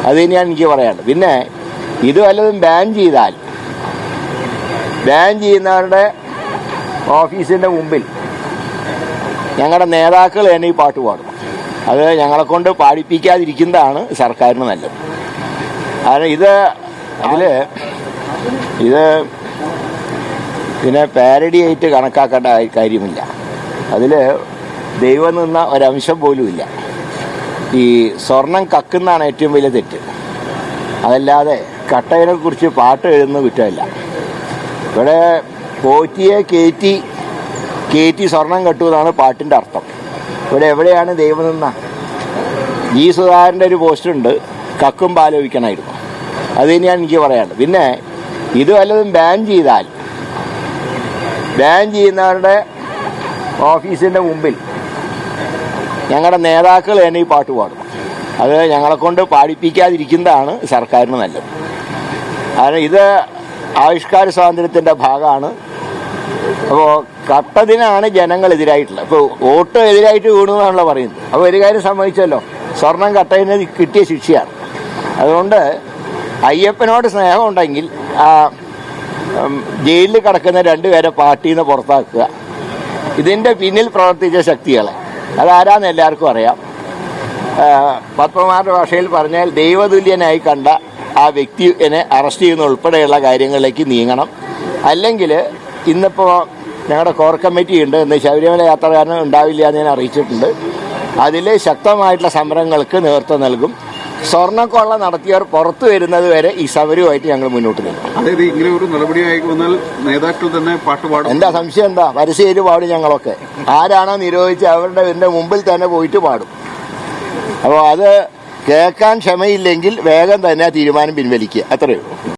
അത് തന്നെയാണ് എനിക്ക് പറയാനുള്ളത്. പിന്നെ ഇത് വല്ലതും ബാൻ ചെയ്താൽ ബാൻ ചെയ്യുന്നവരുടെ ഓഫീസിൻ്റെ മുമ്പിൽ ഞങ്ങളുടെ നേതാക്കൾ തന്നെ ഈ പാട്ട് പാടും. അത് ഞങ്ങളെ കൊണ്ട് പാടിപ്പിക്കാതിരിക്കുന്നതാണ് സർക്കാരിന് നല്ലത്. കാരണം ഇത് പിന്നെ പാരഡി ആയിട്ട് കണക്കാക്കേണ്ട കാര്യമില്ല. അതിൽ ദൈവം നിന്ന ഒരംശം പോലുമില്ല. ഈ സ്വർണം കക്കുന്നതാണ് ഏറ്റവും വലിയ തെറ്റ്. അതല്ലാതെ കട്ടയനെ കുറിച്ച് പാട്ട് എഴുതുന്ന കുറ്റമല്ല. ഇവിടെ പോറ്റിയെ കയറ്റി സ്വർണം കെട്ടുമെന്നാണ് പാട്ടിൻ്റെ അർത്ഥം. ഇവിടെ എവിടെയാണ് ദൈവം നിന്ന? ജി സുധാകരൻ്റെ ഒരു പോസ്റ്റുണ്ട്, കക്കും പാലോപിക്കണമായിരുന്നു. അത് തന്നെയാണ് എനിക്ക് പറയാനുള്ളത്. പിന്നെ ഇത് വല്ലതും ബാൻ ചെയ്താൽ ബാൻ ചെയ്യുന്നവരുടെ ഓഫീസിൻ്റെ മുമ്പിൽ ഞങ്ങളുടെ നേതാക്കൾ തന്നെ ഈ പാട്ട് പാടും. അത് ഞങ്ങളെ കൊണ്ട് പാടിപ്പിക്കാതിരിക്കുന്നതാണ് സർക്കാരിന് നല്ലത്. കാരണം ഇത് ആവിഷ്കാര സ്വാതന്ത്ര്യത്തിൻ്റെ ഭാഗമാണ്. അപ്പോൾ കട്ടതിനാണ് ജനങ്ങൾ എതിരായിട്ടുള്ളത്. ഇപ്പോൾ വോട്ട് എതിരായിട്ട് വീണുവെന്നാണല്ലോ പറയുന്നത്. അപ്പോൾ ഒരു കാര്യം സമ്മതിച്ചല്ലോ, സ്വർണം കട്ടതിന് കിട്ടിയ ശിക്ഷയാണ്. അതുകൊണ്ട് അയ്യപ്പനോട് സ്നേഹമുണ്ടെങ്കിൽ ജയിലിൽ കിടക്കുന്ന രണ്ടുപേരെ പാർട്ടിയിൽ നിന്ന് പുറത്താക്കുക. ഇതിൻ്റെ പിന്നിൽ പ്രവർത്തിച്ച ശക്തികളെ അതാരാന്ന് എല്ലാവർക്കും അറിയാം. പത്മകുമാരുടെ ഭാഷയിൽ പറഞ്ഞാൽ ദൈവതുല്യനായി കണ്ട ആ വ്യക്തിയെ അറസ്റ്റ് ചെയ്യുന്ന ഉൾപ്പെടെയുള്ള കാര്യങ്ങളിലേക്ക് നീങ്ങണം. അല്ലെങ്കിൽ ഇന്നിപ്പോൾ ഞങ്ങളുടെ കോർ കമ്മിറ്റി ഉണ്ട്, ഇന്ന് ശബരിമല യാത്രക്കാരന് ഉണ്ടാവില്ല എന്ന് ഞാൻ അറിയിച്ചിട്ടുണ്ട്. അതിൽ ശക്തമായിട്ടുള്ള സമരങ്ങൾക്ക് നേതൃത്വം നൽകും. സ്വർണ്ണക്കൊള്ള നടത്തിയവർ പുറത്തു വരുന്നത് വരെ ഈ സമരവുമായിട്ട് ഞങ്ങൾ മുന്നോട്ട് നിൽക്കും. അതായത് ഇങ്ങനെ ഒരു നടപടിയായി വന്നാൽ നേതാക്കൾ തന്നെ പാട്ട് പാടും. എന്താ സംശയം? എന്താ പരസ്യമായിട്ട് പാടും. ഞങ്ങളൊക്കെ ആരാണോ നിരോധിച്ച് അവരുടെ മുമ്പിൽ തന്നെ പോയിട്ട് പാടും. അപ്പോൾ അത് കേൾക്കാൻ ക്ഷമയില്ലെങ്കിൽ വേഗം തന്നെ തീരുമാനം പിൻവലിക്കുക, അത്രയേ ഉള്ളൂ.